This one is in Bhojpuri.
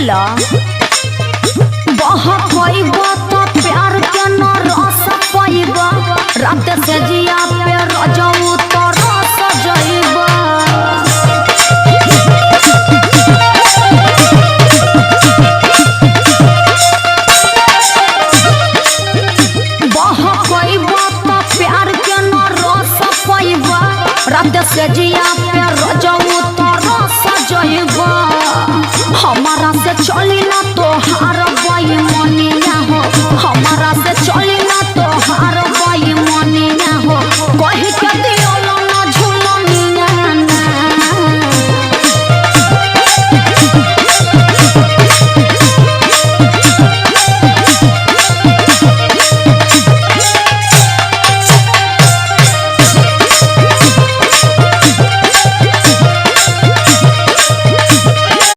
बोला बहकइबा तो प्यार के न रस पाइबा रात से जिया पे रजवा